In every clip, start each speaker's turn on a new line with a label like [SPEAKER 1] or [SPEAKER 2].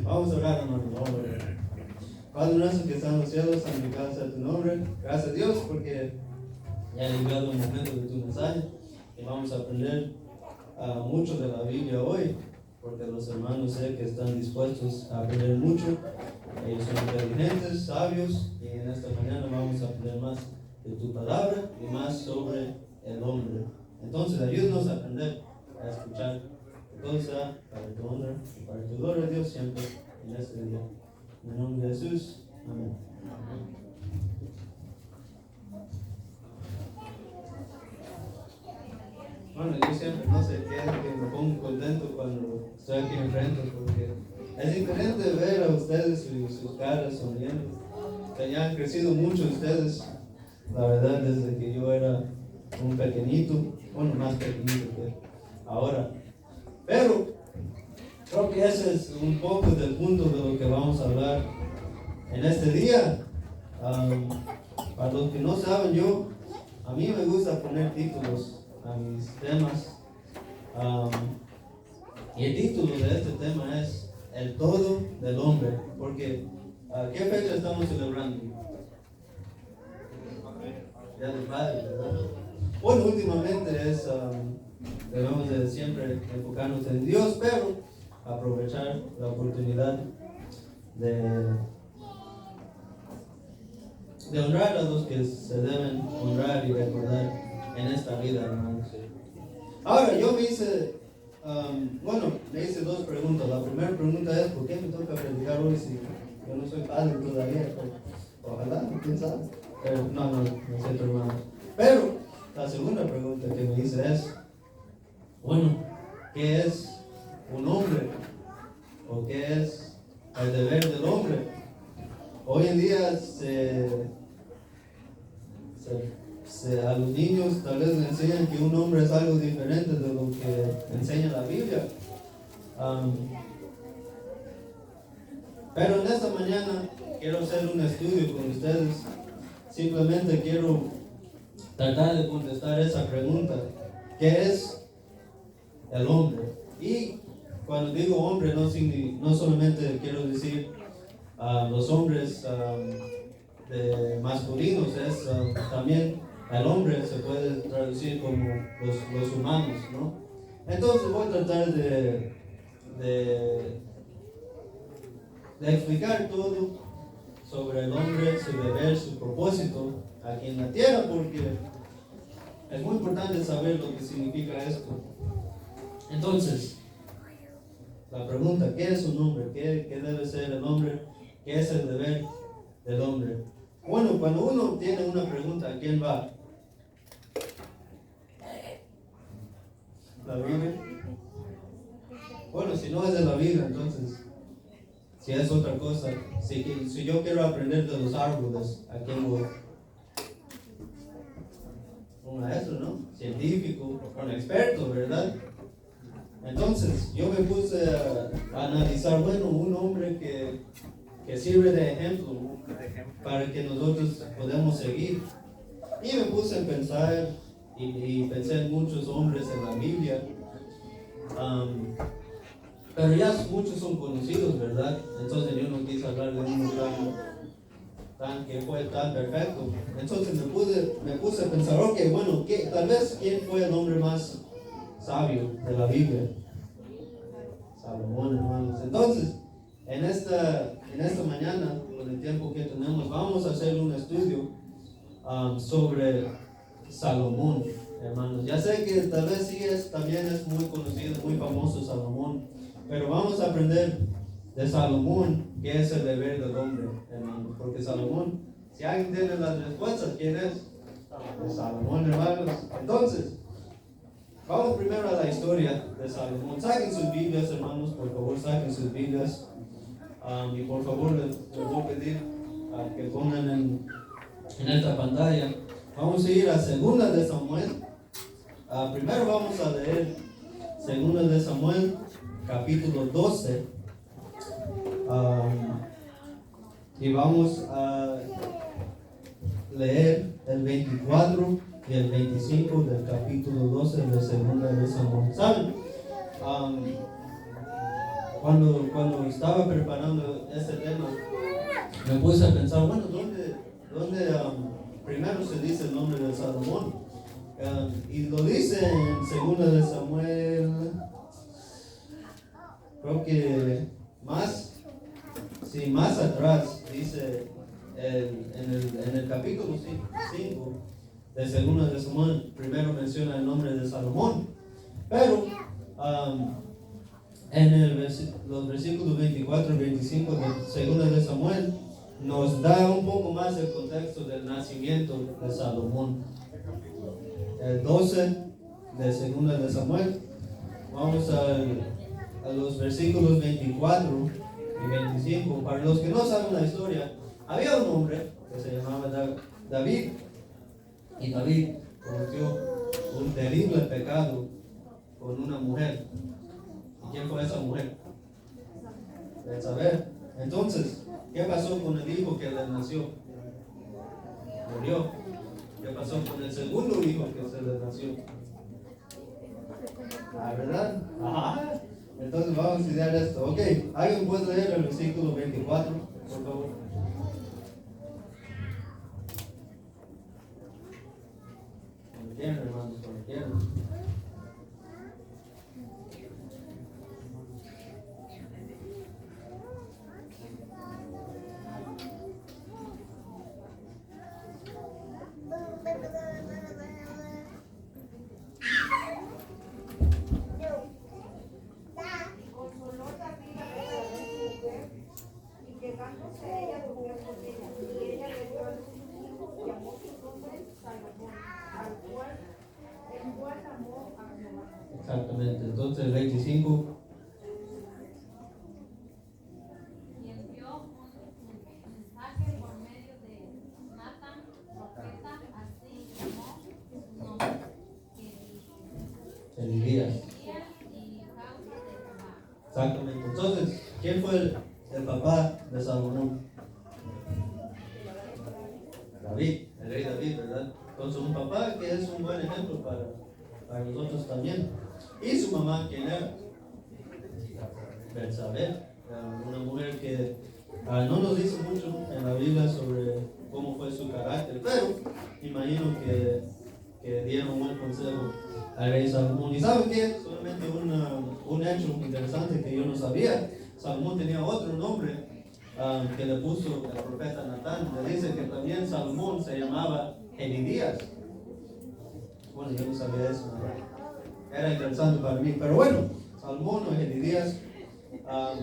[SPEAKER 1] Vamos a orar, hermano. Vamos a orar. Padre nuestro que está en los cielos, santificado sea tu nombre. Gracias a Dios porque ya ha llegado el momento de tu mensaje y vamos a aprender mucho de la Biblia hoy, porque los hermanos sé que están dispuestos a aprender mucho. Ellos son inteligentes, sabios, y en esta mañana vamos a aprender más de tu palabra y más sobre el hombre. Entonces ayúdanos a aprender, a escuchar. Que todo sea para tu honra y para tu gloria, Dios, siempre en este día. En el nombre de Jesús. Amén. Bueno, yo siempre, no sé qué, que me pongo contento cuando estoy aquí enfrente, porque es diferente ver a ustedes y sus caras sonriendo. O sea, ya han crecido mucho ustedes, la verdad, desde que yo era un pequeñito, bueno, más pequeñito que ahora. Pero creo que ese es un poco del punto de lo que vamos a hablar en este día. Para los que no saben, a mí me gusta poner títulos a mis temas. Y el título de este tema es El todo del hombre. Porque, ¿qué fecha estamos celebrando? Día del Padre, ¿verdad? Bueno, últimamente debemos de siempre enfocarnos en Dios, pero aprovechar la oportunidad de honrar a los que se deben honrar y recordar en esta vida, hermanos. Ahora, yo me hice dos preguntas. La primera pregunta es, ¿por qué me toca predicar hoy si yo no soy padre todavía? Ojalá, quién sabe. Pero no es cierto, hermano. Pero la segunda pregunta que me hice es, ¿qué es un hombre? ¿O qué es el deber del hombre? Hoy en día a los niños tal vez les enseñan que un hombre es algo diferente de lo que enseña la Biblia. Pero en esta mañana quiero hacer un estudio con ustedes. Simplemente quiero tratar de contestar esa pregunta. ¿Qué es el hombre? Y cuando digo hombre no solamente quiero decir los hombres de masculinos, es también el hombre se puede traducir como los humanos, ¿no? Entonces voy a tratar de explicar todo sobre el hombre, su deber, su propósito aquí en la tierra, porque es muy importante saber lo que significa esto. Entonces, la pregunta, ¿qué es un hombre? ¿Qué debe ser el hombre? ¿Qué es el deber del hombre? Bueno, cuando uno tiene una pregunta, ¿a quién va? ¿La Biblia? Bueno, si no es de la Biblia, entonces, si es otra cosa, si yo quiero aprender de los árboles, ¿a quién voy? Un maestro, ¿no? Científico, un experto, ¿verdad? Entonces, yo me puse a analizar, un hombre que sirve de ejemplo para que nosotros podamos seguir. Y me puse a pensar y pensé en muchos hombres en la Biblia. Pero ya muchos son conocidos, ¿verdad? Entonces yo no quise hablar de uno que fue tan perfecto. Entonces me puse a pensar, tal vez quién fue el hombre más sabio de la Biblia. Salomón, hermanos. Entonces, en esta mañana, con el tiempo que tenemos, vamos a hacer un estudio sobre Salomón, hermanos. Ya sé que tal vez también es muy conocido, muy famoso Salomón, pero vamos a aprender de Salomón, qué es el deber del hombre, hermanos. Porque Salomón, si alguien tiene las respuestas, ¿quién es? Salomón, hermanos. Entonces, vamos primero a la historia de Salomón. Saquen sus Biblias, hermanos, por favor, saquen sus Biblias. Y por favor, les voy a pedir que pongan en esta pantalla. Vamos a ir a 2 de Samuel. Primero vamos a leer 2 de Samuel, capítulo 12. Y vamos a leer el 24 y el 25 del capítulo 12 de 2 de Samuel. ¿Saben? Cuando estaba preparando este tema, me puse a pensar, ¿dónde primero se dice el nombre de Salomón? Y lo dice en 2 de Samuel, creo que más atrás, dice en el capítulo 5 de 2 de Samuel, primero menciona el nombre de Salomón, pero en los versículos 24 y 25 de 2 de Samuel nos da un poco más el contexto del nacimiento de Salomón. El 12 de Segunda de Samuel. Vamos a los versículos 24 y 25. Para los que no saben la historia, había un hombre que se llamaba David. Y David cometió un terrible pecado con una mujer. ¿Y quién fue esa mujer? Betsabé. Entonces, ¿qué pasó con el hijo que le nació? Murió. ¿Qué pasó con el segundo hijo que se le nació? ¿Verdad? Ajá. Entonces vamos a estudiar esto. Ok, ¿alguien puede leer el versículo 24, por favor? Cuando quieran, hermanos, cuando quieran. Exactamente, entonces el 25.
[SPEAKER 2] Y envió un mensaje por medio de Natán, profeta, así llamó su nombre,
[SPEAKER 1] Elías.
[SPEAKER 2] y causa de Ramá.
[SPEAKER 1] Exactamente, entonces, ¿quién fue el papá de Salomón? David, el rey David, ¿verdad? Entonces un papá que es un buen ejemplo para nosotros también. Y su mamá, ¿quién era? Betsabé, una mujer que no nos dice mucho en la Biblia sobre cómo fue su carácter, pero imagino que dieron un buen consejo al rey Salomón. ¿Y saben qué? Solamente un hecho interesante que yo no sabía. Salomón tenía otro nombre que le puso el profeta Natán. Le dice que también Salomón se llamaba Elías. Bueno, yo no sabía eso, ¿verdad? Era interesante para mí, pero bueno, Salomón o Elías,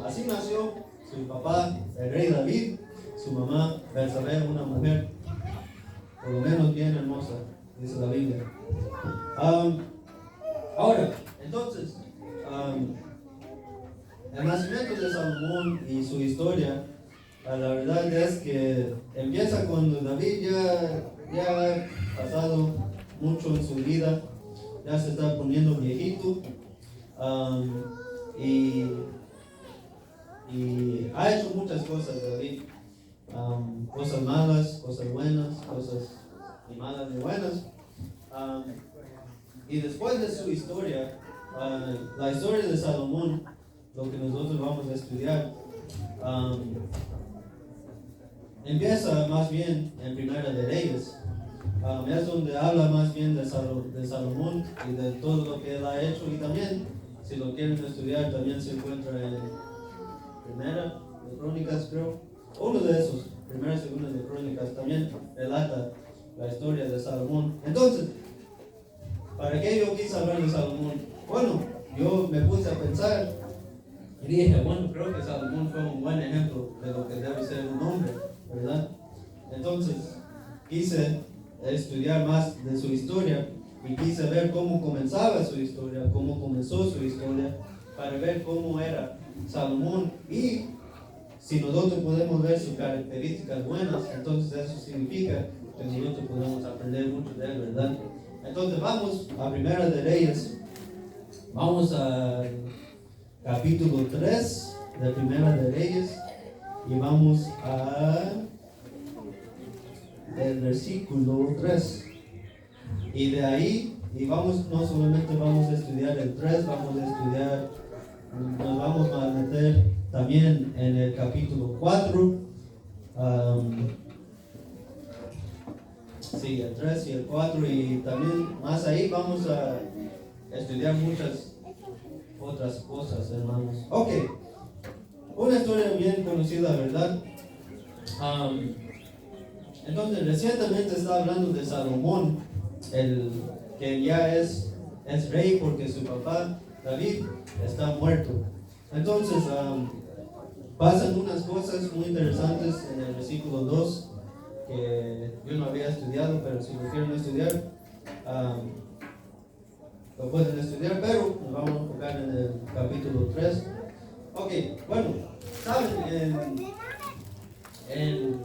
[SPEAKER 1] así nació su papá, el rey David, su mamá, Betsabé, una mujer por lo menos bien hermosa, dice la Biblia. Ahora, entonces, el nacimiento de Salomón y su historia, la verdad es que empieza cuando David ya ha pasado mucho en su vida, ya se está poniendo viejito, y ha hecho muchas cosas David, cosas malas, cosas buenas, cosas ni malas ni buenas. Y después de su historia, la historia de Salomón, lo que nosotros vamos a estudiar, empieza más bien en Primera de Reyes. Es donde habla más bien de Salomón y de todo lo que él ha hecho, y también, si lo quieren estudiar, también se encuentra en Primera de Crónicas, creo. Uno de esos, Primera y Segunda de Crónicas, también relata la historia de Salomón. Entonces, ¿para qué yo quise hablar de Salomón? Bueno, yo me puse a pensar y dije, bueno, creo que Salomón fue un buen ejemplo de lo que debe ser un hombre, ¿verdad? Entonces, quise estudiar más de su historia y quise ver cómo comenzaba su historia, cómo comenzó su historia, para ver cómo era Salomón, y si nosotros podemos ver sus características buenas, entonces eso significa que nosotros podemos aprender mucho de él, ¿verdad? Entonces vamos a Primera de Reyes, vamos al capítulo 3 de Primera de Reyes y vamos a el versículo 3, y de ahí, y vamos, no solamente vamos a estudiar el 3, vamos a estudiar, nos vamos a meter también en el capítulo 4, sí, el 3 y el 4, y también más ahí vamos a estudiar muchas otras cosas, hermanos. Ok, una historia bien conocida, ¿verdad? Entonces, recientemente está hablando de Salomón, el que ya es rey porque su papá David está muerto. Entonces, pasan unas cosas muy interesantes en el versículo 2 que yo no había estudiado, pero si lo quieren estudiar, lo pueden estudiar, pero nos vamos a enfocar en el capítulo 3. Ok, bueno, saben, en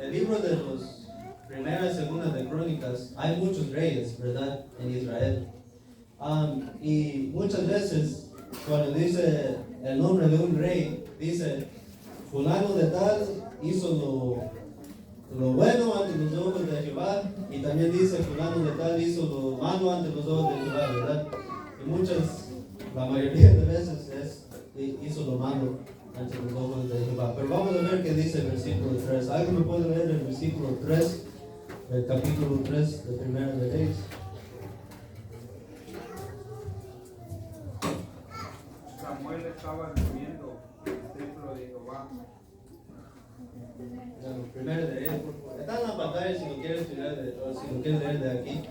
[SPEAKER 1] el libro de los primera y segunda de Crónicas hay muchos reyes, ¿verdad? En Israel. Y muchas veces cuando dice el nombre de un rey, dice fulano de tal hizo lo bueno ante los ojos de Jehová, y también dice fulano de tal hizo lo malo ante los ojos de Jehová, ¿verdad? Y la mayoría de veces hizo lo malo ante los ojos de Jehová. Pero vamos a ver qué dice el versículo 3. ¿Alguien me puede leer el versículo 3 del capítulo 3 de Primera de Reyes?
[SPEAKER 3] Samuel estaba durmiendo en el templo de Jehová.
[SPEAKER 1] Primero de Reyes, por favor. Está en la pantalla si lo quieres estudiar o si lo quieres leer de aquí.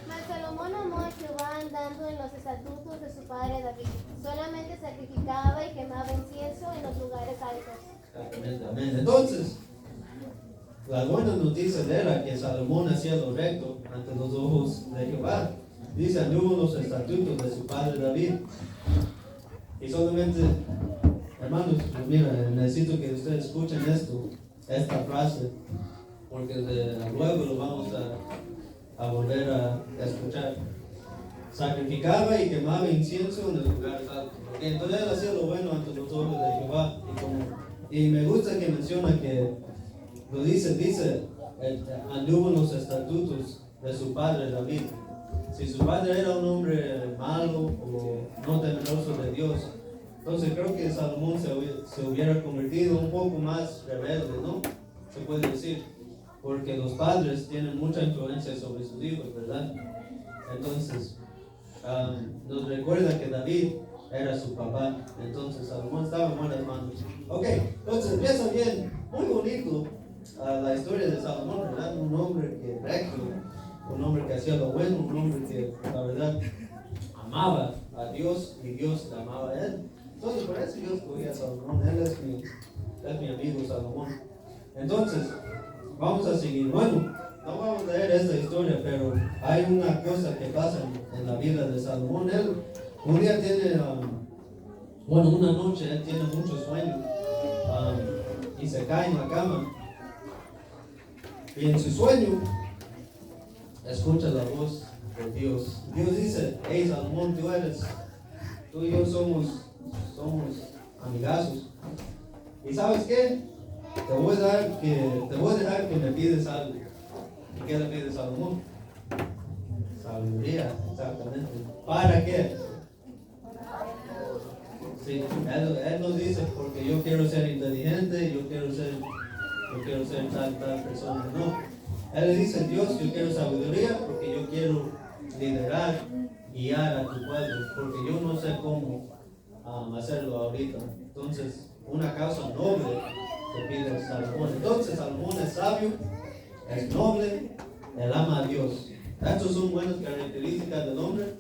[SPEAKER 4] Mas Salomón amó a Jehová andando en los estatutos de su padre David. Solamente sacrificaba y quemaba incienso en los lugares altos.
[SPEAKER 1] Exactamente, amén. Entonces, las buenas noticias era que Salomón hacía lo recto ante los ojos de Jehová. Dice, anduvo los estatutos de su padre David. Y solamente, hermanos, pues mira, necesito que ustedes escuchen esta frase, porque luego lo vamos a volver a escuchar. Sacrificaba y quemaba incienso en los lugares altos. Porque entonces él hacía lo bueno ante los ojos de Jehová. Y me gusta que menciona que lo dice, anduvo en los estatutos de su padre David. Si su padre era un hombre malo o no temeroso de Dios, entonces creo que Salomón se hubiera convertido un poco más rebelde, ¿no? Se puede decir, porque los padres tienen mucha influencia sobre sus hijos, ¿verdad? Entonces, nos recuerda que David era su papá, entonces Salomón estaba en buenas manos. Ok, entonces empieza bien, muy bonito la historia de Salomón, ¿verdad? Un hombre que recto, un hombre que hacía lo bueno, un hombre que la verdad amaba a Dios y Dios le amaba a él. Entonces por eso yo escogí a Salomón, él es mi amigo Salomón. Entonces, vamos a seguir. Bueno, no vamos a leer esta historia, pero hay una cosa que pasa en la vida de Salomón. Él un día tiene, una noche él tiene mucho sueño y se cae en la cama. Y en su sueño escucha la voz de Dios. Dios dice, hey Salomón, tú y yo somos amigazos. ¿Y sabes qué? Te voy a dejar que me pides algo. ¿Y qué le pide Salomón? Sabiduría, exactamente. ¿Para qué? Sí, él nos dice, porque yo quiero ser inteligente, yo quiero ser tal persona. No, él le dice, Dios, yo quiero sabiduría porque yo quiero liderar, guiar a tu pueblo, porque yo no sé cómo hacerlo ahorita. Entonces, una causa noble que pide Salomón. Entonces, Salomón es sabio, es noble, él ama a Dios. ¿Estas son buenas características del hombre?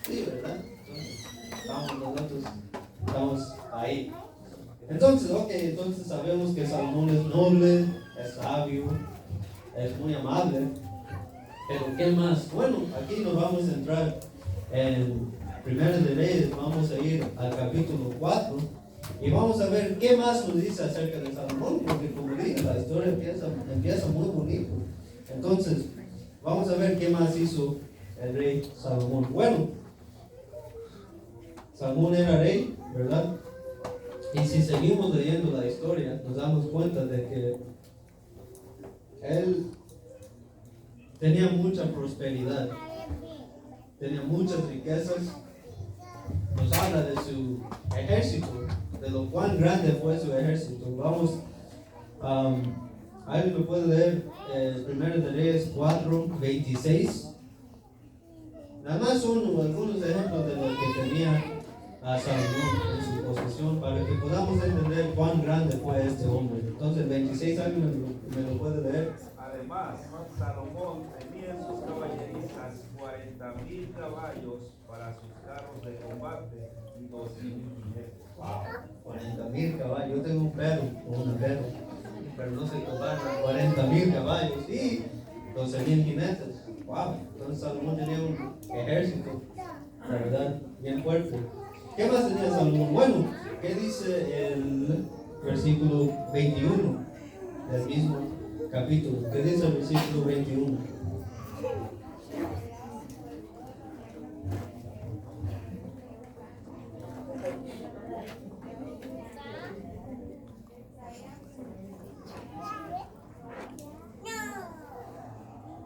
[SPEAKER 1] Sí, ¿verdad? Entonces, estamos ahí. Entonces sabemos que Salomón es noble, es sabio, es muy amable. Pero ¿qué más? Bueno, aquí nos vamos a entrar en Primera de Reyes, vamos a ir al capítulo 4 y vamos a ver qué más nos dice acerca de Salomón, porque como dije, la historia empieza muy bonito. Entonces, vamos a ver qué más hizo el rey Salomón. Bueno, Salomón era rey, ¿verdad? Y si seguimos leyendo la historia, nos damos cuenta de que él tenía mucha prosperidad, tenía muchas riquezas. Nos habla de su ejército, de lo cuán grande fue su ejército. Vamos, ¿alguien me puede leer 1 de Reyes 4:26? Nada más son algunos ejemplos de lo que tenía a Salomón en su posesión para que podamos entender cuán grande fue este hombre. Entonces, 26, ¿alguien me lo puede leer?
[SPEAKER 3] Además, Salomón tenía en sus caballerizas 40,000 caballos para sus carros de combate y 2,000 jinetes.
[SPEAKER 1] Wow, 40,000 caballos. Yo tengo un perro o una perra. pero no se comparan a 40,000 caballos y 12,000 jinetes. Wow, entonces Salomón tenía un ejército, la verdad, bien fuerte. ¿Qué más tenía Salomón? Bueno, ¿qué dice el versículo 21 del mismo capítulo? ¿Qué dice el versículo 21?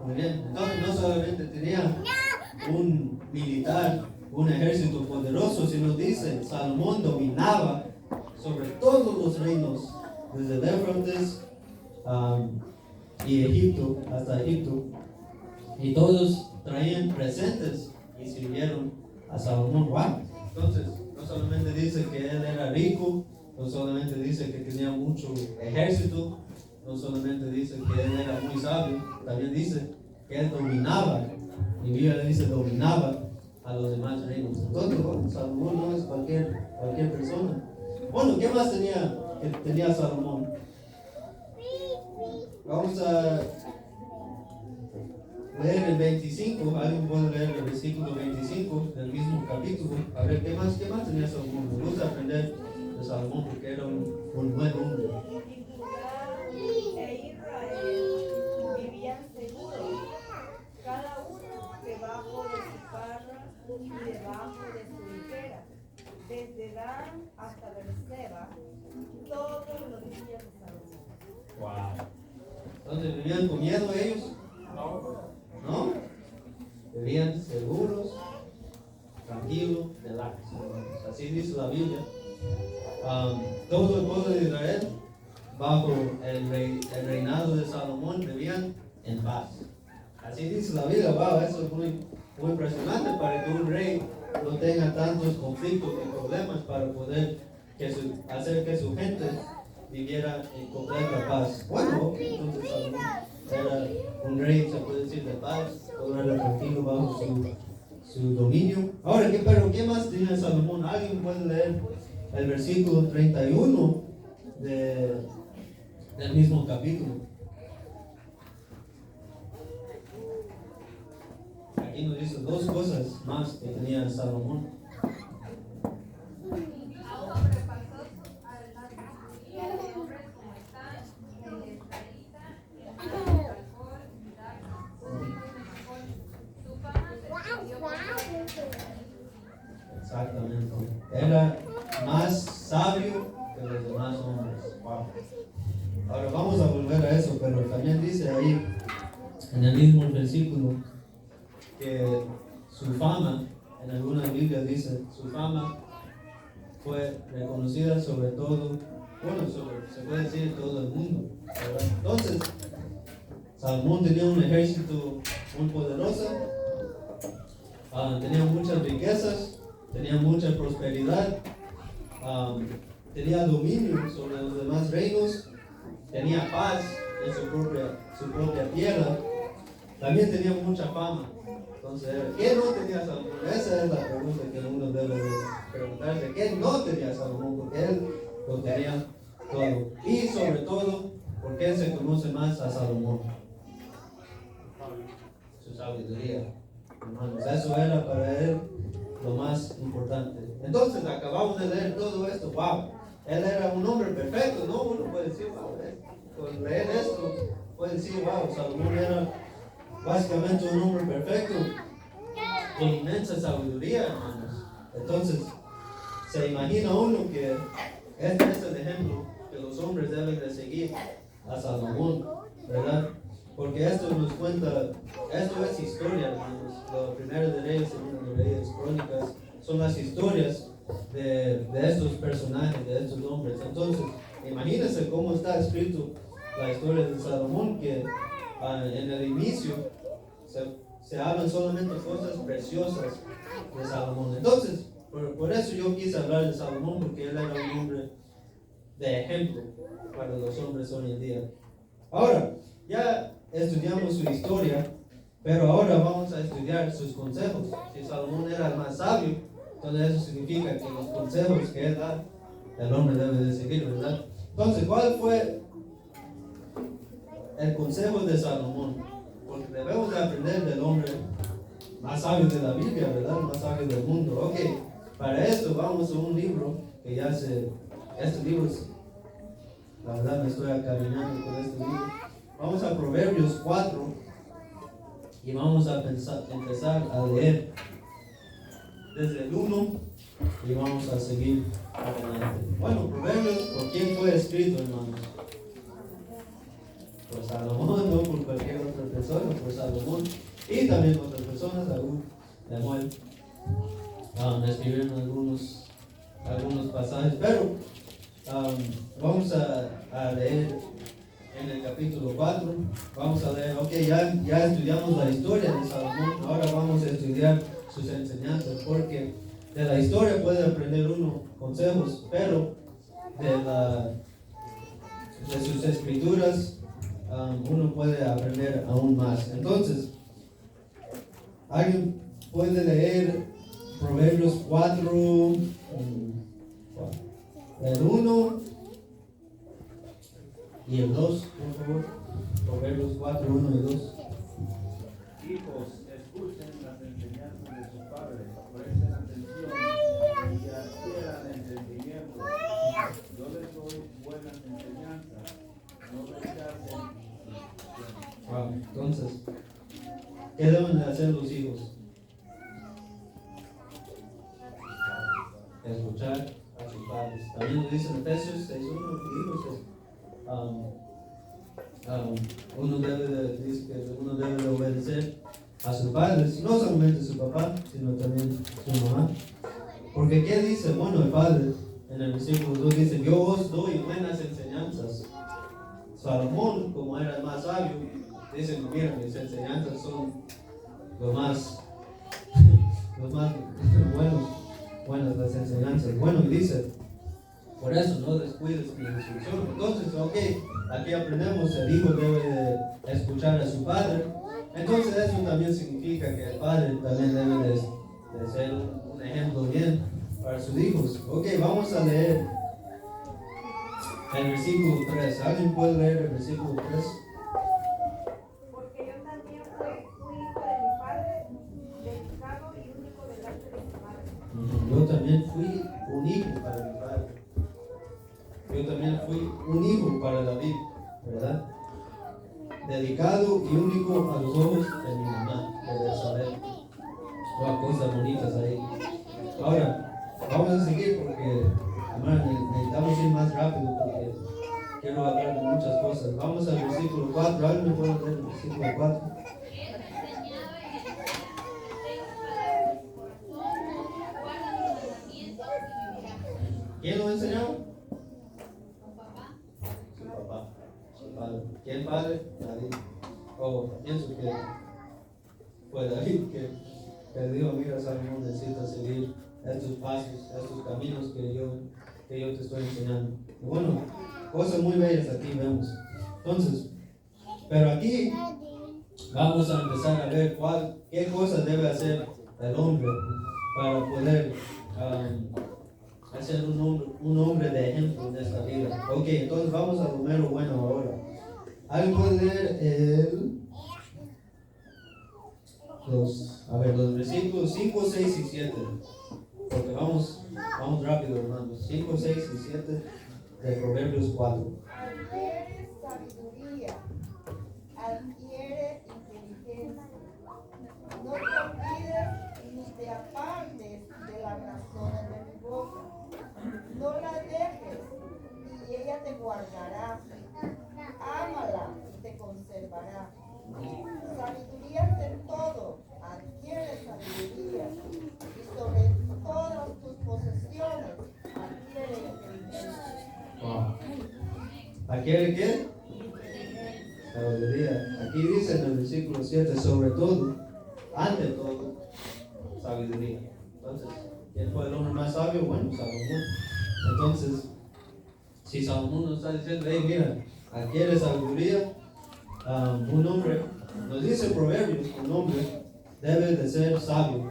[SPEAKER 1] Muy bien, entonces no solamente tenía un militar, un ejército poderoso, sino dice, Salomón dominaba sobre todos los reinos, desde el Éufrates y Egipto, hasta Egipto, y todos traían presentes y sirvieron a Salomón. Wow. Entonces, no solamente dice que él era rico, no solamente dice que tenía mucho ejército, no solamente dice que él era muy sabio, también dice que él dominaba, y Biblia dice dominaba a los demás reinos. Entonces, bueno, Salomón no es cualquier persona. Bueno, ¿qué más tenía Salomón? Vamos a leer el 25, alguien puede leer el versículo 25 del mismo capítulo. A ver, ¿qué más tenía Salomón? Me gusta aprender de Salomón porque era un buen hombre.
[SPEAKER 5] E Israel vivían seguros, cada uno debajo de su parra y debajo de su higuera, desde Dan hasta Berseba, todos los días de Salomón.
[SPEAKER 1] Wow. Entonces, ¿vivían con miedo ellos? ¿No? Vivían seguros, tranquilos, relax. Así dice la Biblia. Todo el pueblo de Israel, bajo el reinado de Salomón, vivían en paz. Así dice la Biblia. Wow, eso es muy impresionante para que un rey no tenga tantos conflictos y problemas para poder hacer que su gente viviera en completa paz. Bueno, entonces Salomón era un rey, se puede decir, de paz, todo era tranquilo bajo su dominio. Ahora, ¿qué más tenía Salomón? ¿Alguien puede leer el versículo 31 del mismo capítulo? Aquí nos dice dos cosas más que tenía Salomón.
[SPEAKER 2] Sobrepasó a la sabiduría de hombres como Están, el israelita, el alcohol, sus hijos de Macol. Su fama se extendió por
[SPEAKER 1] Exactamente. Era más sabio que los demás hombres. Wow. Ahora vamos a volver a eso, pero también dice ahí en el mismo versículo que su fama, en algunas Biblias dice, su fama fue reconocida sobre todo, se puede decir todo el mundo, ¿verdad? Entonces, Salomón tenía un ejército muy poderoso, tenía muchas riquezas, tenía mucha prosperidad, tenía dominio sobre los demás reinos, tenía paz en su propia tierra, también tenía mucha fama. Entonces, ¿qué no tenía Salomón? Esa es la pregunta que uno debe de preguntarse. ¿Qué no tenía Salomón? Porque él lo tenía todo. Y sobre todo, ¿por qué se conoce más a Salomón? Su sabiduría. Hermanos, eso era para él lo más importante. Entonces, acabamos de leer todo esto. ¡Wow! Él era un hombre perfecto, ¿no? Uno puede decir, wow, con leer esto, puede decir, wow, Salomón era básicamente un hombre perfecto, con inmensa sabiduría, hermanos. Entonces, se imagina uno que este es el ejemplo que los hombres deben de seguir a Salomón, ¿verdad? Porque esto nos cuenta, esto es historia, hermanos. Los primeros de Reyes, segundos de Reyes, Crónicas, son las historias de estos personajes, de estos hombres. Entonces, imagínense cómo está escrito la historia de Salomón, que en el inicio se hablan solamente cosas preciosas de Salomón. Entonces, por eso yo quise hablar de Salomón, porque él era un hombre de ejemplo para los hombres hoy en día. Ahora, ya estudiamos su historia, pero ahora vamos a estudiar sus consejos. Si Salomón era el más sabio, entonces eso significa que los consejos que él da, el hombre debe de seguir, ¿verdad? Entonces, ¿cuál fue el consejo de Salomón, porque debemos de aprender del hombre más sabio de la Biblia, ¿verdad? Más sabio del mundo. Ok, para esto vamos a un libro que ya este libro, la verdad me estoy acarinando con este libro. Vamos a Proverbios 4 y vamos a empezar a leer desde el 1 y vamos a seguir adelante. Bueno, Proverbios, ¿por quién fue escrito, hermanos? Por Salomón, no por cualquier otra persona, por Salomón y también otras personas, algún Lemuel escribieron algunos pasajes, pero vamos a leer en el capítulo 4, vamos a leer, ok, ya estudiamos la historia de Salomón, ahora vamos a estudiar sus enseñanzas, porque de la historia puede aprender uno consejos, pero de sus escrituras uno puede aprender aún más. Entonces, ¿alguien puede leer Proverbios 4, el 1 y el 2, por favor? Proverbios 4, 1 y 2.
[SPEAKER 3] Hijos, escuchen las enseñanzas de sus padres, presten atención y adquieran entendimiento. Yo les doy buenas enseñanzas, no rechacen sus instrucciones.
[SPEAKER 1] Entonces, ¿qué deben de hacer los hijos? Escuchar a sus padres. También lo dice en Efesios 6:1, hijos, dice que uno debe de obedecer a sus padres, no solamente a su papá, sino también a su mamá. Porque ¿qué dice? Bueno, el padre en el versículo 2 dice: yo os doy buenas enseñanzas. Salomón, como era el más sabio, dice: mira, mis enseñanzas son lo más buenas las enseñanzas. Bueno, y dice: por eso no descuides mi instrucción. Entonces, ok, aquí aprendemos, el hijo debe de escuchar a su padre. Entonces eso también significa que el padre también debe de ser un ejemplo bien para sus hijos. Ok, vamos a leer el versículo 3. ¿Alguien puede leer el versículo 3?
[SPEAKER 5] Porque yo también fui hijo de mi padre, dedicado y único delante de mi madre.
[SPEAKER 1] Yo también fui un hijo para mi padre. Yo también fui un hijo para David, ¿verdad? Dedicado y único a los ojos de mi mamá, de saber cosas bonitas ahí. Ahora, vamos a seguir porque, hermano, necesitamos ir más rápido porque quiero hablar de muchas cosas. Vamos al versículo 4. ¿Alguien me puede leer el versículo 4? ¿Quién lo enseñó? Su papá. Su padre. ¿Quién padre? David. Pienso que fue David que dijo: mira, Salomón, necesitas seguir estos pasos, estos caminos que yo te estoy enseñando. Y bueno, cosas muy bellas aquí vemos. Entonces, pero aquí vamos a empezar a ver qué cosas debe hacer el hombre para poder ser un hombre de ejemplo en esta vida. Ok, entonces vamos a lo mero bueno ahora. ¿Alguien puede leer los versículos 5, 6 y 7? Porque vamos rápido, hermanos. 5, 6 y 7 de Proverbios 4.
[SPEAKER 5] Adquiere sabiduría, adquiere inteligencia. No te olvides ni te apartes de las razones de mi boca. No la dejes y ella te guardará. Ámala y te conservará. Sabiduría ante todo, adquiere sabiduría. Y sobre todas tus posesiones, adquiere inteligencia.
[SPEAKER 1] Wow. ¿Adquiere qué? Sabiduría. Aquí dice en el versículo 7, sobre todo, ante todo, sabiduría. Entonces, ¿quién fue el hombre más sabio? Bueno, Salomón. Entonces, si Salomón nos está diciendo: hey, mira, adquiere sabiduría, un hombre, nos dice Proverbios, un hombre debe de ser sabio,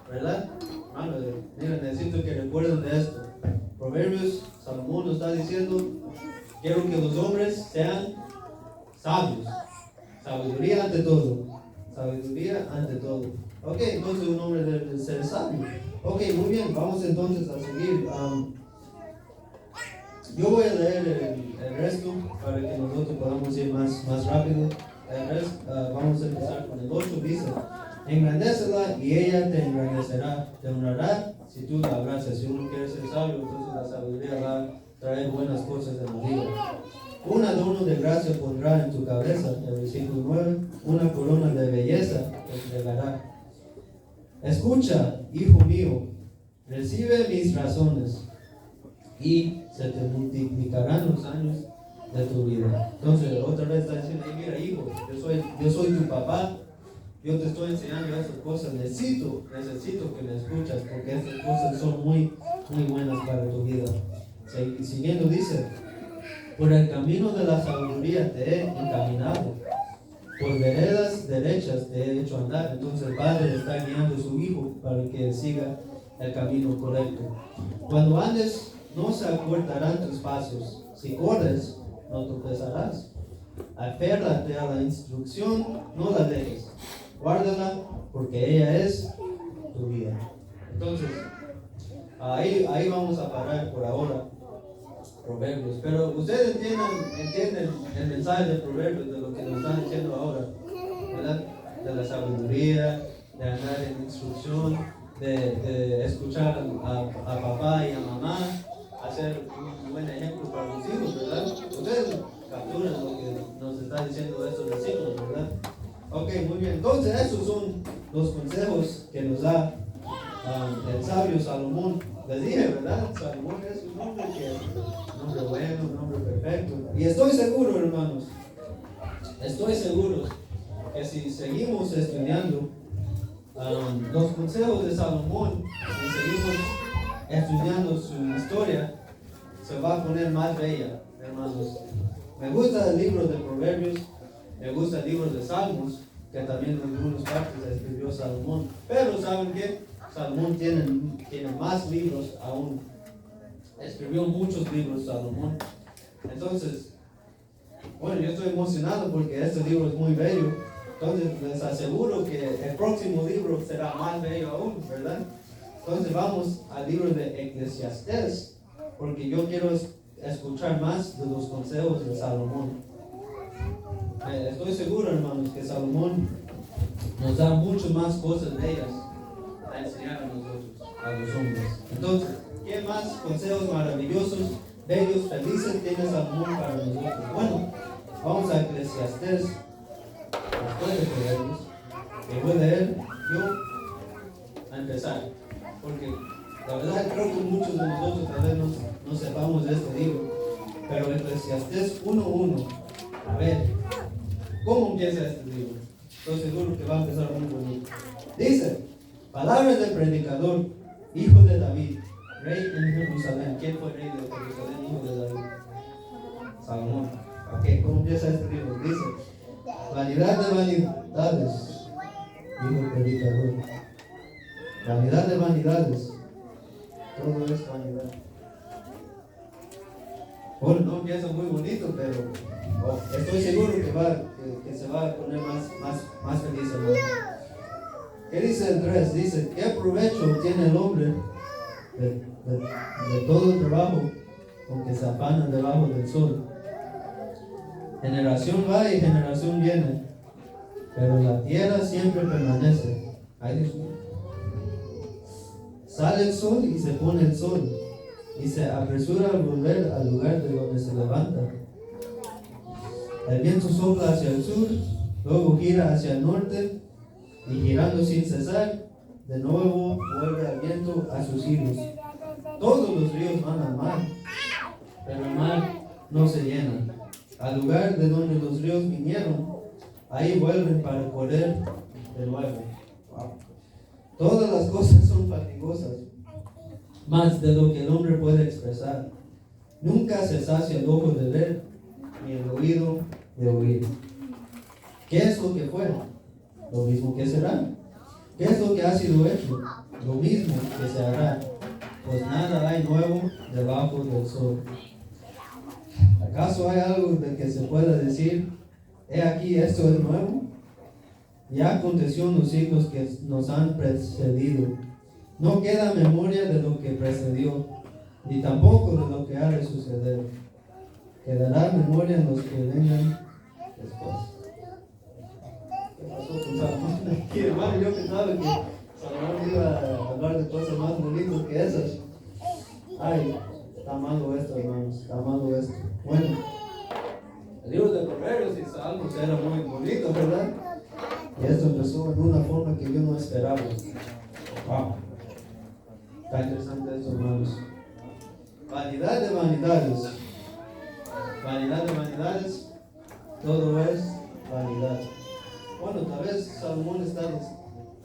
[SPEAKER 1] ¿verdad? Hermano, mira, necesito que recuerden de esto. Proverbios, Salomón nos está diciendo: quiero que los hombres sean sabios. Sabiduría ante todo. Sabiduría ante todo. Ok, entonces un hombre debe ser sabio. Ok, muy bien, vamos entonces a seguir. Yo voy a leer el resto para que nosotros podamos ir más rápido. Vamos a empezar con el 8. Dice: engrandécela y ella te engrandecerá, te honrará si tú la abrazas. Si uno quiere ser sabio, entonces la sabiduría va a traer buenas cosas en la vida. Un adorno de gracia pondrá en tu cabeza, el versículo 9, una corona de belleza te entregará. Escucha, hijo mío, recibe mis razones y se te multiplicarán los años de tu vida. Entonces, otra vez está diciendo: mira, hijo, yo soy tu papá, yo te estoy enseñando esas cosas, necesito que me escuchas, porque estas cosas son muy buenas para tu vida. Siguiendo dice: por el camino de la sabiduría te he encaminado, por veredas derechas te he hecho andar. Entonces el padre está guiando a su hijo para que siga el camino correcto. Cuando andes, no se acortarán tus pasos. Si corres, no tropezarás. Aférrate a la instrucción, no la dejes. Guárdala, porque ella es tu vida. Entonces, ahí vamos a parar por ahora. Proverbios. Pero ustedes entienden el mensaje de Proverbios, de lo que nos están diciendo ahora, ¿verdad? De la sabiduría, de andar en instrucción, de escuchar a papá y a mamá, hacer un buen ejemplo para los hijos, ¿verdad? Ustedes capturan lo que nos está diciendo estos versículos, ¿verdad? Ok, muy bien. Entonces, esos son los consejos que nos da el sabio Salomón. Les dije, ¿verdad? Salomón es un hombre bueno, un hombre perfecto. Y estoy seguro, hermanos, que si seguimos estudiando los consejos de Salomón y seguimos estudiando su historia, se va a poner más bella, hermanos. Me gusta el libro de Proverbios, me gusta el libro de Salmos, que también en algunas partes escribió Salomón. Pero ¿saben qué? Salomón tiene más libros aún. Escribió muchos libros Salomón. Entonces, bueno, yo estoy emocionado porque este libro es muy bello. Entonces les aseguro que el próximo libro será más bello aún, ¿verdad? Entonces vamos al libro de Eclesiastés, porque yo quiero escuchar más de los consejos de Salomón. Estoy seguro, hermanos, que Salomón nos da muchas más cosas bellas a enseñar a nosotros, a los hombres. Entonces, ¿qué más consejos maravillosos, bellos, felices tiene Salomón para nosotros? Bueno, vamos a Eclesiastés, después de Proverbios, que voy a leer yo a empezar, porque la verdad creo que muchos de nosotros tal vez no sepamos de este libro, pero Eclesiastés 1:1, a ver, ¿cómo empieza este libro? Estoy seguro que va a empezar muy bonito. Dice: palabras del predicador, hijo de David, rey en Jerusalén. ¿Quién fue rey de Jerusalén, hijo de David? Salomón. Ok, ¿cómo empieza este libro? Dice: vanidad de vanidades, dijo el predicador. Vanidad de vanidades, todo es vanidad. Bueno, no empieza muy bonito, pero estoy seguro que se va a poner más feliz, hermano. ¿Qué dice el 3? Dice: ¿qué provecho tiene el hombre de todo el trabajo con que se afana debajo del sol? Generación va y generación viene, pero la tierra siempre permanece. Ay, Dios mío. Sale el sol y se pone el sol, y se apresura al volver al lugar de donde se levanta. El viento sopla hacia el sur, luego gira hacia el norte, y girando sin cesar, de nuevo vuelve al viento a sus hilos. Todos los ríos van al mar, pero el mar no se llena. Al lugar de donde los ríos vinieron, ahí vuelven para correr de nuevo. Wow. Todas las cosas son fatigosas, más de lo que el hombre puede expresar. Nunca se sacia el ojo de ver, ni el oído de oír. ¿Qué es lo que fue? Lo mismo que será. ¿Qué es lo que ha sido hecho? Lo mismo que se hará, pues nada hay nuevo debajo del sol. ¿Acaso hay algo de que se pueda decir He aquí, esto es nuevo. Ya aconteció en los siglos que nos han precedido. No queda memoria de lo que precedió, ni tampoco de lo que ha de suceder. Quedará memoria en los que vengan después. ¿Qué pasó con Salomón? Aquí, hermano, yo pensaba que Salomón iba a hablar de cosas más bonitas que esas. Ay, está malo esto, hermanos, está malo esto. Bueno, el libro de Proverbios y Salmos era muy bonito, ¿verdad? Y esto empezó en una forma que yo no esperaba. Wow. Está interesante esto, hermanos. Vanidad de vanidades. Vanidad de vanidades. Todo es vanidad. Bueno, tal vez Salomón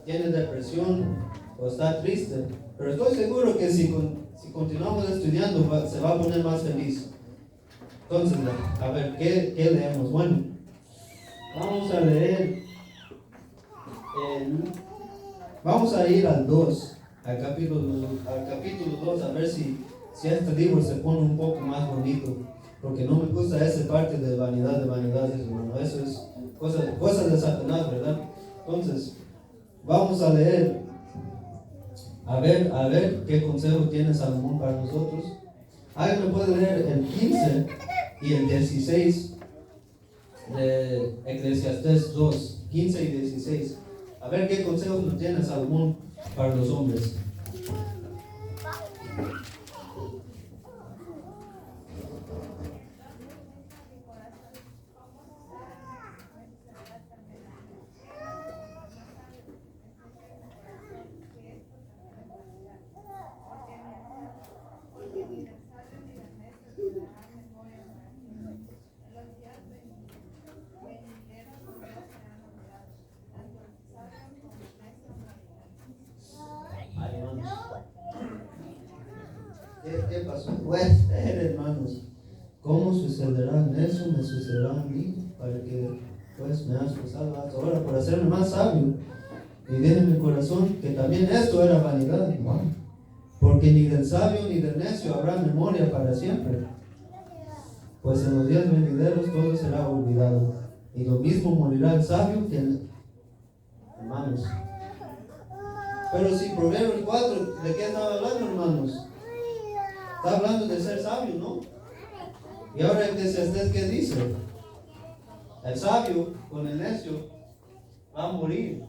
[SPEAKER 1] tiene depresión o está triste, pero estoy seguro que si continuamos estudiando se va a poner más feliz. Entonces, a ver, ¿qué leemos? Bueno, vamos a leer vamos a ir al 2, al capítulo 2, a ver si este libro se pone un poco más bonito, porque no me gusta esa parte de vanidades, hermano. Eso es cosas de Satanás, ¿verdad? Entonces, vamos a leer, a ver qué consejo tiene Salomón para nosotros. ¿Alguien me puede leer el 15 y el 16 de Eclesiastés 2, 15 y 16? A ver qué consejos nos tiene Salomón para los hombres. ¿Qué pasó? Pues, hermanos, ¿cómo sucederá eso? Me sucederá a mí, para que pues me has pasado hasta ahora por hacerme más sabio. Y dije en mi corazón que también esto era vanidad. Porque ni del sabio ni del necio habrá memoria para siempre. Pues en los días venideros todo será olvidado. Y lo mismo morirá el sabio que el... Hermanos. Pero si Proverbios 4, ¿de qué estaba hablando, hermanos? Está hablando de ser sabio, ¿no? Y ahora Eclesiastés, ¿qué dice? El sabio con el necio va a morir.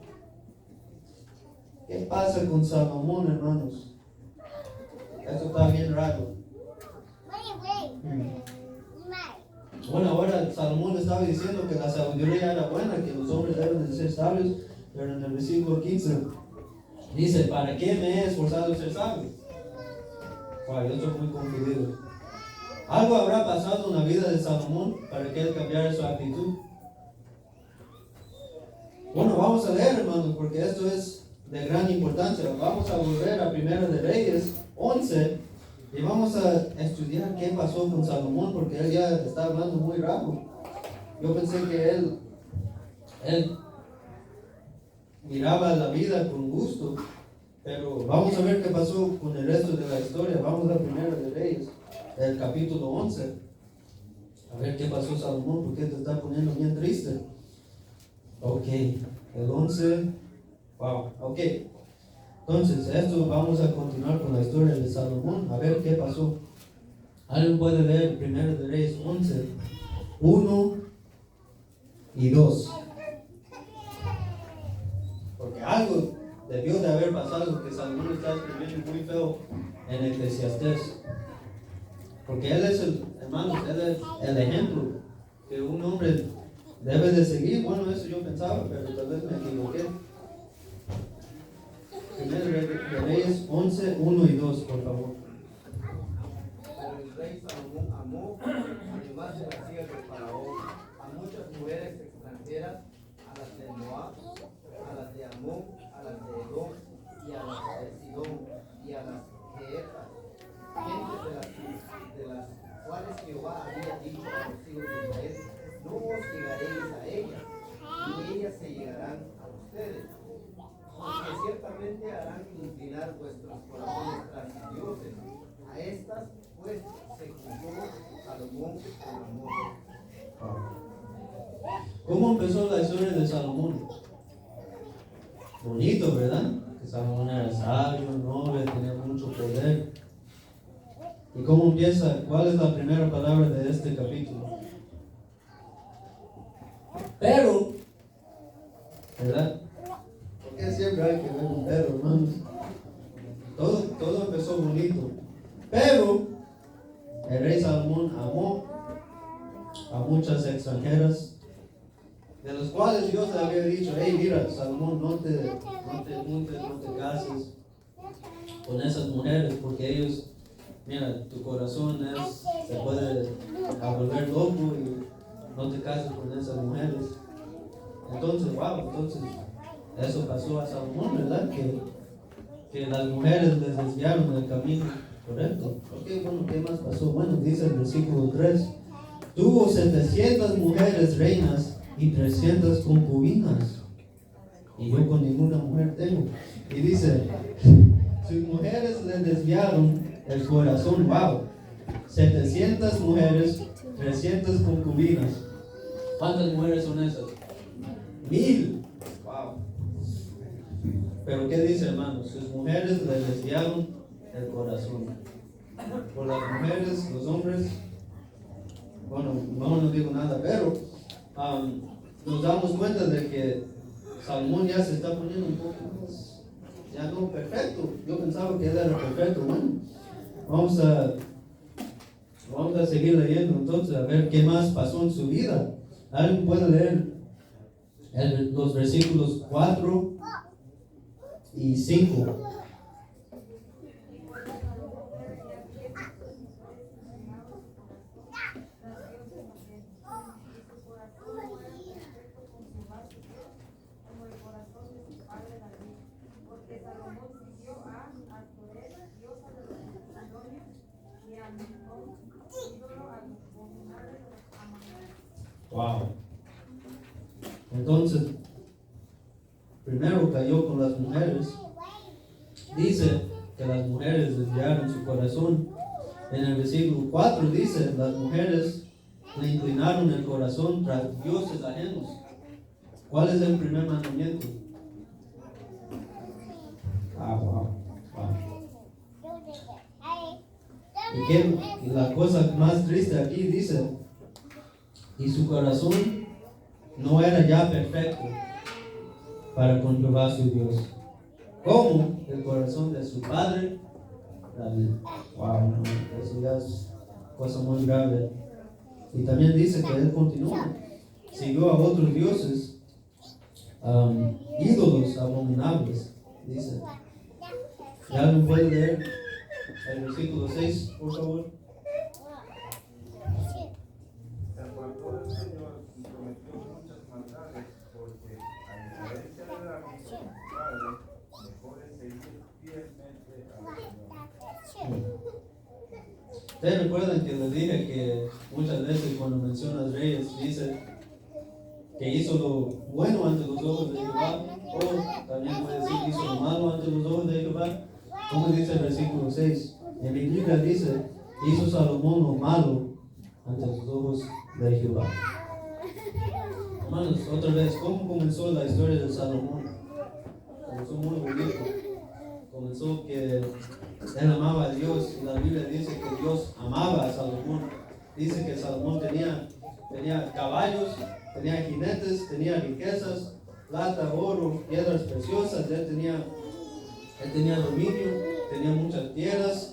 [SPEAKER 1] ¿Qué pasa con Salomón, hermanos? Esto está bien raro. Bueno, ahora Salomón estaba diciendo que la sabiduría era buena, que los hombres deben de ser sabios, pero en el versículo 15 dice, ¿para qué me he esforzado en ser sabio? Yo estoy muy confundido. ¿Algo habrá pasado en la vida de Salomón para que él cambiara su actitud? Bueno, vamos a leer, hermanos, porque esto es de gran importancia. Vamos a volver a Primera de Reyes 11 y vamos a estudiar qué pasó con Salomón, porque él ya está hablando muy rápido. Yo pensé que él miraba la vida con gusto, pero vamos a ver qué pasó con el resto de la historia. Vamos a Primera de Reyes, el capítulo 11. A ver qué pasó Salomón, porque te está poniendo bien triste. Ok, el 11. Wow, ok. Entonces, esto vamos a continuar con la historia de Salomón. A ver qué pasó. Alguien puede leer Primera de Reyes 11, 1 y 2. Porque algo debió de haber pasado que Salomón está escribiendo muy feo en Eclesiastés. Porque él es él es el ejemplo que un hombre debe de seguir. Bueno, eso yo pensaba, pero tal vez me equivoqué. Primera de Reyes 11, 1 y 2, por favor.
[SPEAKER 6] Pero el rey Salomón amó, además de las hijas de Faraón, a muchas mujeres extranjeras, a las de Moab, a las de Amón, a las de Edom, y a las de Sidón, y a las Geetas, gentes de las cuales Jehová había dicho a los hijos de Israel, no os llegaréis a ellas, ni ellas se llegarán a ustedes, porque ciertamente harán inclinar vuestros corazones tras sus dioses. A estas, pues, se juzgó Salomón con amor.
[SPEAKER 1] ¿Cómo empezó la historia de Salomón? Bonito, ¿verdad? Que Salomón era sabio, noble, tenía mucho poder. ¿Y cómo empieza? ¿Cuál es la primera palabra de este capítulo? Pero, ¿verdad? Porque siempre hay que ver un pero, hermanos. Todo empezó bonito. Pero el rey Salomón amó a muchas extranjeras, de los cuales Dios le había dicho: hey, mira, Salomón, no te juntes, no te cases con esas mujeres, porque ellos, mira, tu corazón se puede volver loco y no te cases con esas mujeres. Entonces, eso pasó a Salomón, ¿verdad? Que las mujeres les desviaron del camino correcto. Ok, bueno, ¿qué más pasó? Bueno, dice el versículo 3: tuvo 700 mujeres reinas y 300 concubinas, y yo con ninguna mujer tengo. Y dice, sus mujeres le desviaron el corazón. Wow, 700 mujeres, 300 concubinas. ¿Cuántas mujeres son esas? 1000. Wow. Pero ¿qué dice, hermanos? Sus mujeres le desviaron el corazón. Por las mujeres, los hombres, bueno, no digo nada, pero nos damos cuenta de que Salomón ya se está poniendo un poco más, ya no perfecto. Yo pensaba que él era perfecto. Bueno, vamos a seguir leyendo entonces, a ver qué más pasó en su vida. ¿Alguien puede leer los versículos 4 y 5? Wow. Entonces, primero cayó con las mujeres. Dice que las mujeres desviaron su corazón. En el versículo 4 dice, las mujeres le inclinaron el corazón tras dioses ajenos. ¿Cuál es el primer mandamiento? Wow. Y la cosa más triste aquí dice, y su corazón no era ya perfecto para con Jehová su Dios, como el corazón de su padre David. Wow, no, eso ya es cosa muy grave. Y también dice que él continuó, siguió a otros dioses, ídolos abominables, dice. ¿Ya no puede leer el versículo 6, por favor?
[SPEAKER 3] Se apartó del Señor y cometió muchas maldades, porque a diferencia de David, su padre, dejó de seguir fielmente al Señor.
[SPEAKER 1] Ustedes recuerdan que les dije que muchas veces cuando menciona reyes dice que hizo lo bueno ante los ojos de Jehová, o también puede decir que hizo lo malo ante los ojos de Jehová. Como dice el versículo 6, en mi Biblia dice, hizo Salomón lo malo ante los ojos de Jehová. Hermanos, otra vez, ¿cómo comenzó la historia de Salomón? Comenzó muy bonito. Comenzó que él amaba a Dios, y la Biblia dice que Dios amaba a Salomón. Dice que Salomón tenía caballos, tenía jinetes, tenía riquezas, plata, oro, piedras preciosas. Él tenía dominio, tenía muchas tierras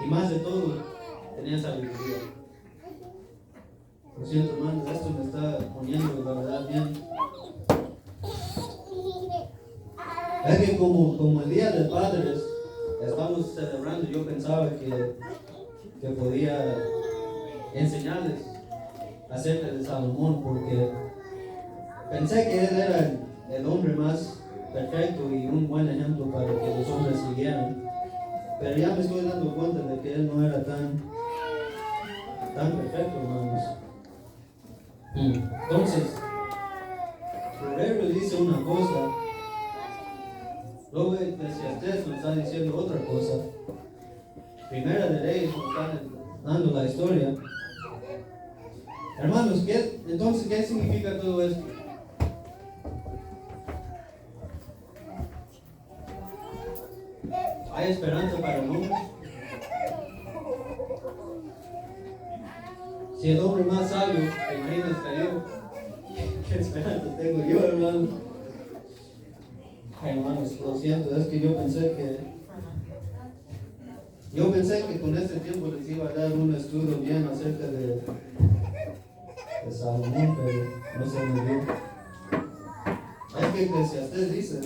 [SPEAKER 1] y más de todo, tenía sabiduría. Lo siento, hermano, esto me está poniendo la verdad bien. Es que como el Día de Padres estamos celebrando, yo pensaba que podía enseñarles acerca de Salomón, porque pensé que él era el hombre más perfecto y un buen ejemplo para que los hombres siguieran, pero ya me estoy dando cuenta de que él no era tan perfecto, hermanos. Entonces, Proverbios dice una cosa, luego Eclesiastés nos está diciendo otra cosa. Primera de Reyes nos está dando la historia, Hermanos, entonces, ¿qué significa todo esto? ¿Hay esperanza para el hombre? Si el hombre más sabio, imaginas cayó, ¿qué esperanza tengo yo, hermano? Ay, hermanos, lo siento, es que yo pensé que con este tiempo les iba a dar un estudio bien acerca de Salomón, pero no se me dio. Es que Eclesiastés dice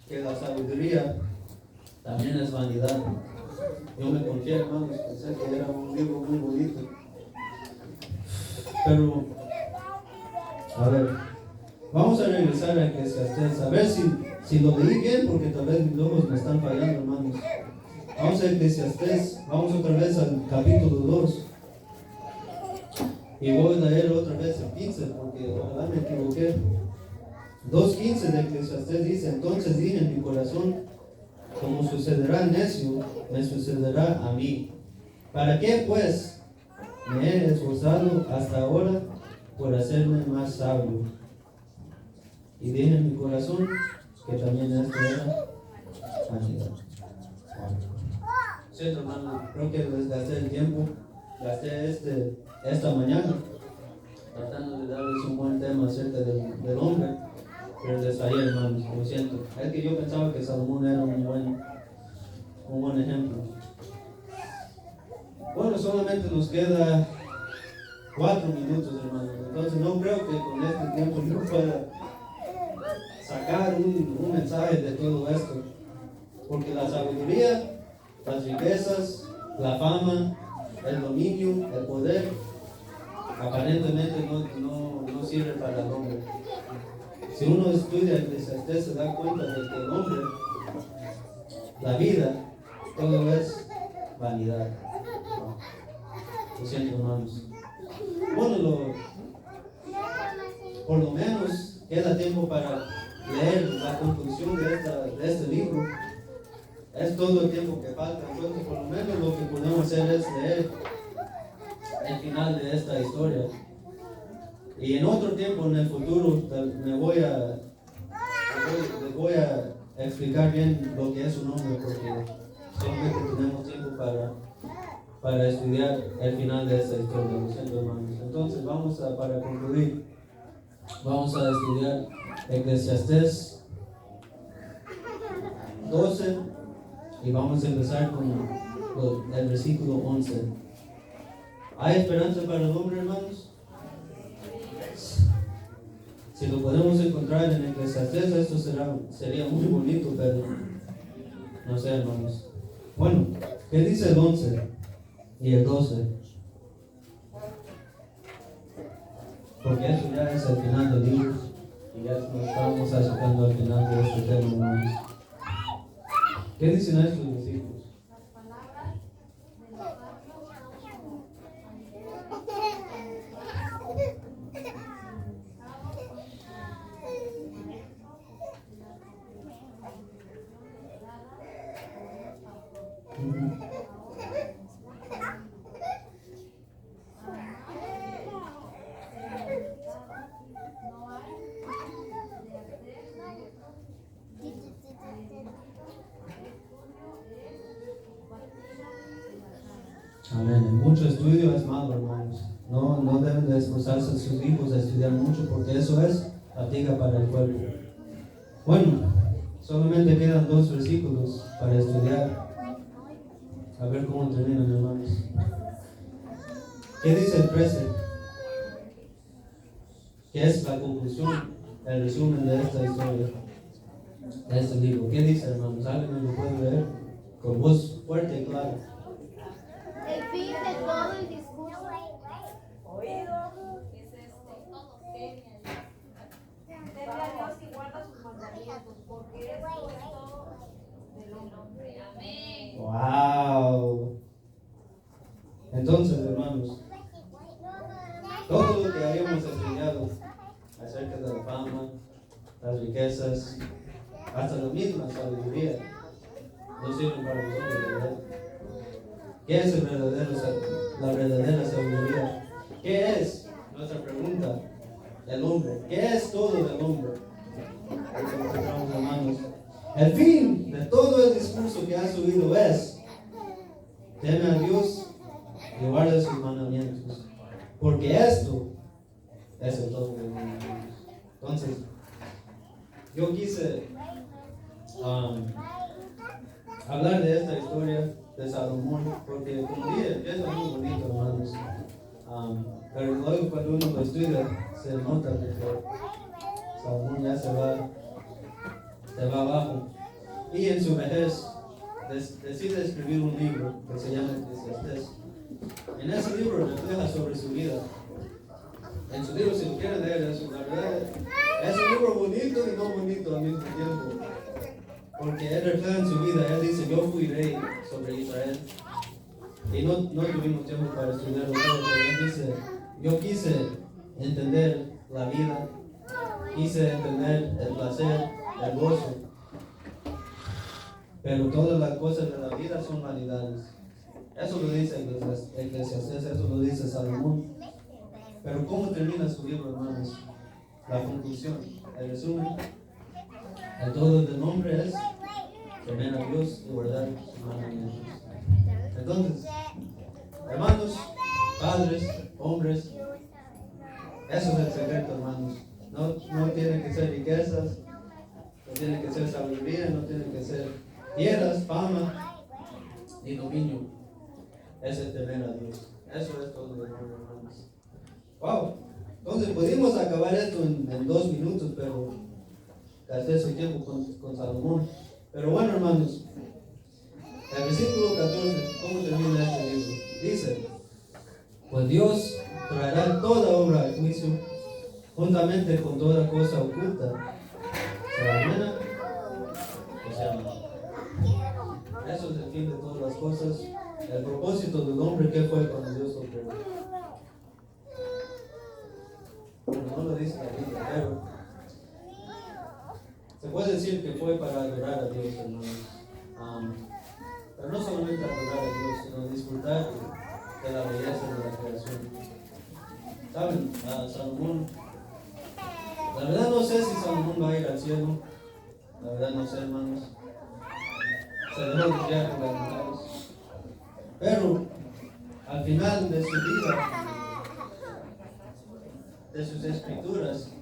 [SPEAKER 1] que la sabiduría también es vanidad. Yo me confié, hermanos, pensé que era un libro muy bonito. Pero, a ver, vamos a regresar a Eclesiastés, a ver si lo leí bien, porque tal vez mis ojos me están fallando, hermanos. Vamos a Eclesiastés, vamos otra vez al capítulo 2. Y voy a leer otra vez el 15, porque ojalá me equivoqué. 2:15 de Eclesiastés dice: entonces dije en mi corazón, como sucederá al necio, me sucederá a mí. ¿Para qué pues me he esforzado hasta ahora por hacerme más sabio? Y dije en mi corazón que también esto era vanidad. Cierto, hermano, creo que desgasté el tiempo, gasté esta mañana tratando de darles un buen tema acerca del hombre, pero les fallé, hermanos, lo siento. Es que yo pensaba que Salomón era un buen ejemplo. Bueno, solamente nos queda 4 minutos, hermanos, entonces no creo que con este tiempo yo pueda sacar un mensaje de todo esto, porque la sabiduría, las riquezas, la fama, el dominio, el poder, aparentemente no sirve para el hombre. Si uno estudia Eclesiastés se da cuenta de que el hombre, la vida, todo es vanidad. Lo siento, hermanos. Bueno, por lo menos queda tiempo para leer la conclusión de este libro. Es todo el tiempo que falta, entonces por lo menos lo que podemos hacer es leer el final de esta historia. Y en otro tiempo, en el futuro, les voy a explicar bien lo que es un hombre, porque solamente tenemos tiempo para estudiar el final de esta historia, lo siento, hermanos. Entonces para concluir, vamos a estudiar Eclesiastés 12 y vamos a empezar con el versículo 11. ¿Hay esperanza para el hombre, hermanos? Si lo podemos encontrar en Eclesiastés, esto sería muy bonito, pero no sé, hermanos. Bueno, ¿qué dice el 11 y el 12? Porque eso ya es el final del libro y ya nos estamos acercando al final de este tema, hermanos. ¿Qué dicen estos versículos?
[SPEAKER 2] Las palabras de los
[SPEAKER 1] Amén. Mucho estudio es malo, hermanos. No deben de esforzarse sus hijos a estudiar mucho, porque eso es fatiga para el cuerpo. Bueno, solamente quedan 2 versículos para estudiar. A ver cómo terminan, hermanos. ¿Qué dice el 13? ¿Qué es la conclusión, el resumen de esta historia, de este libro? ¿Qué dice, hermanos? ¿Alguien me lo puede leer? Con voz fuerte y clara.
[SPEAKER 4] El fin de todo el discurso
[SPEAKER 5] Oído.
[SPEAKER 2] Teme a Dios y guarda sus mandamientos, porque esto es todo del hombre. Amén.
[SPEAKER 1] ¡Wow! Entonces, hermanos, todo lo que habíamos estudiado acerca de la fama, las riquezas, hasta la misma sabiduría, no sirven para nosotros, ¿verdad? ¿Qué es la verdadera sabiduría? ¿Qué es nuestra pregunta, el hombre. ¿Qué es todo del hombre? Hermanos, el fin de todo el discurso que has oído es: teme a Dios y guarda sus mandamientos, porque esto es el todo del mundo. Entonces, yo quise hablar de esta historia de Salomón, porque como dije, empieza muy bonito, hermanos. Pero luego cuando uno lo estudia, se nota que Salomón ya se va abajo. Y en su vejez decide escribir un libro que se llama Eclesiastés. En ese libro refleja sobre su vida. En su libro, si lo quieren leer, la verdad es un libro bonito y no bonito al mismo tiempo. Porque él refleja en su vida. Él dice: yo fui rey sobre Israel. Y no tuvimos tiempo para estudiarlo todo, pero él dice: yo quise entender la vida, quise entender el placer, el gozo, pero todas las cosas de la vida son vanidades. Eso lo dice Eclesiastés, eso lo dice Salomón. Pero ¿cómo termina su libro, hermanos? La conclusión, el resumen, el todo del hombre es temer a Dios y guardar sus mandamientos. Entonces, hermanos, padres, hombres, eso es el secreto, hermanos. No tienen que ser riquezas, no tienen que ser sabiduría, no tienen que ser tierras, fama, ni dominio. Es el temer a Dios. Eso es todo, hermanos. Wow. Entonces pudimos acabar esto en 2 minutos, pero gasté su tiempo con Salomón. Pero bueno, hermanos, el versículo 14, ¿cómo termina este libro? Dice: pues Dios traerá toda obra al juicio, juntamente con toda cosa oculta, sea buena o sea mala. Eso es el fin de todas las cosas. El propósito del hombre, ¿qué fue cuando Dios lo creó? Bueno, no lo dice la Biblia, pero se puede decir que fue para adorar a Dios, hermanos. Pero no solamente adorar a Dios, sino disfrutar de la belleza de la creación. ¿Saben? Salomón, la verdad no sé si Salomón va a ir al cielo. La verdad no sé, hermanos. Se dejó de criar con las mujeres. Pero al final de su vida, de sus escrituras,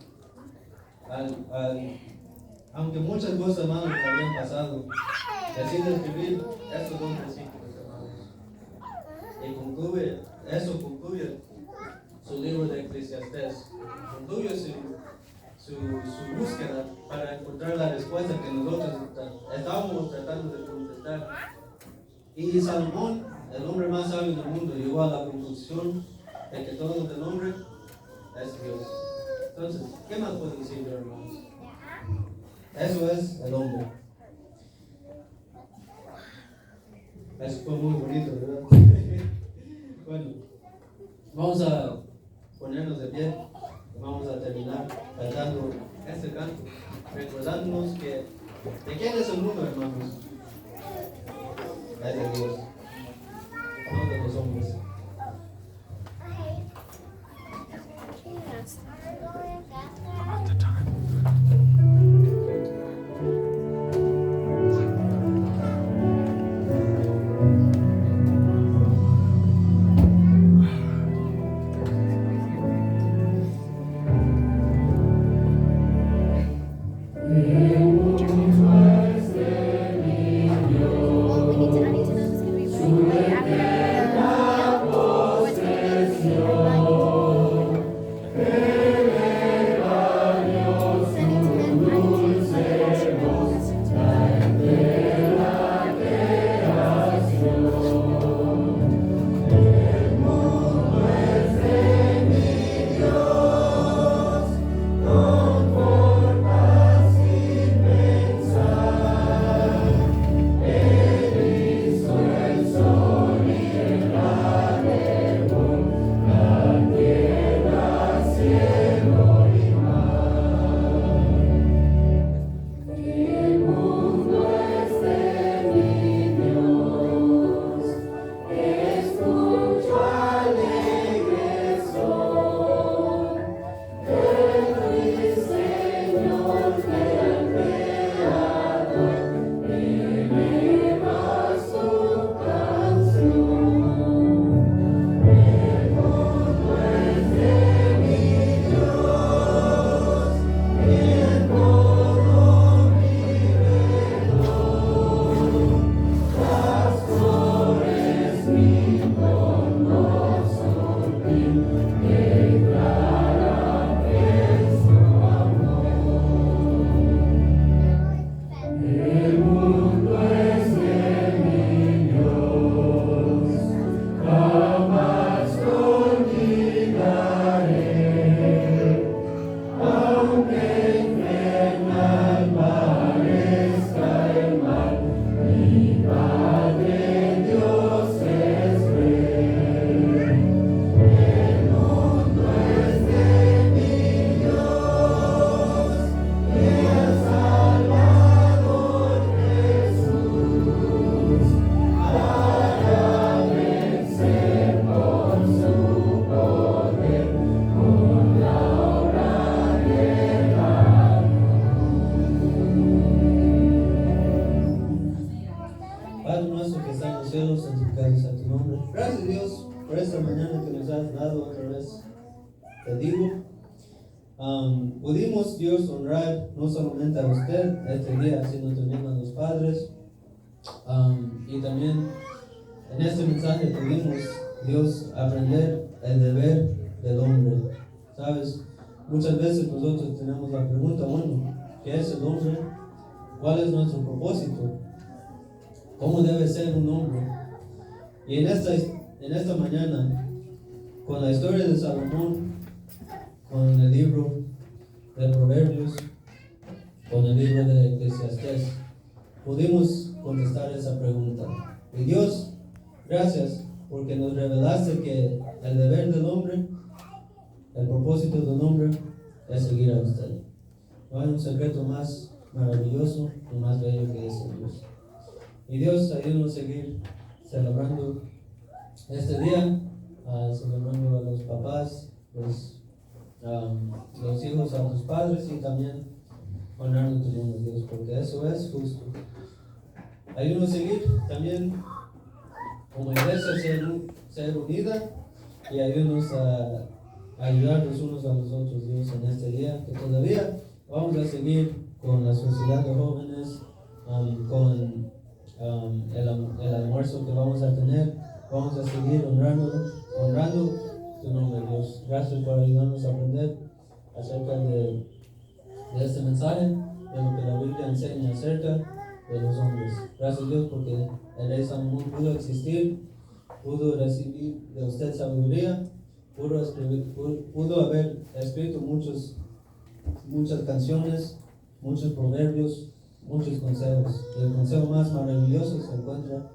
[SPEAKER 1] aunque muchas cosas malas le habían pasado, decide escribir estos 2 versículos, hermanos. Y concluye su libro de Eclesiastés. Concluye su búsqueda para encontrar la respuesta que nosotros estábamos tratando de contestar. Y Salomón, el hombre más sabio del mundo, llegó a la conclusión de que todo el hombre es Dios. Entonces, ¿qué más puedo decir yo, hermanos? Eso es el hombre. Eso fue muy bonito, ¿verdad? Bueno, vamos a ponernos de pie y vamos a terminar cantando este canto, recordándonos que ¿de quién es el mundo, hermanos? Es de Dios, no de los hombres.
[SPEAKER 4] I need to know this can be ready.
[SPEAKER 1] te digo, pudimos Dios honrar no solamente a usted este día, sino también a los padres. Y también en este mensaje pudimos Dios aprender el deber del hombre. ¿Sabes? Muchas veces nosotros tenemos la pregunta, bueno, ¿qué es el hombre? ¿Cuál es nuestro propósito? ¿Cómo debe ser un hombre? Y en esta mañana, con la historia de Salomón, con el libro de Proverbios, con el libro de Eclesiastés, pudimos contestar esa pregunta. Y Dios, gracias porque nos revelaste que el deber del hombre, el propósito del hombre es seguir a usted. No hay un secreto más maravilloso y más bello que ese, Dios. Y Dios, ayúdanos a seguir celebrando este día, celebrando a los papás, los hijos a tus padres y también honrando tu nombre, Dios, porque eso es justo. Ayúdanos a seguir también como iglesia ser unida y ayúdanos a ayudar los unos a los otros, Dios, en este día, que todavía vamos a seguir con la sociedad de jóvenes, con el almuerzo que vamos a tener. Vamos a seguir honrando tu nombre, Dios. Gracias por ayudarnos a aprender acerca de este mensaje, de lo que la Biblia enseña acerca de los hombres. Gracias, Dios, porque el rey Salomón pudo existir, pudo recibir de usted sabiduría, pudo haber escrito muchas canciones, muchos proverbios, muchos consejos. Y el consejo más maravilloso se encuentra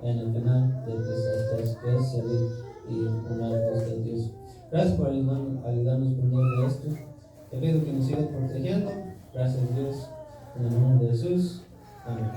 [SPEAKER 1] en el final de Eclesiastés, que es servir y honrar a usted, Dios. Gracias por ayudarnos a aprender de esto. Te pido que nos sigas protegiendo. Gracias, Dios, en el nombre de Jesús. Amén.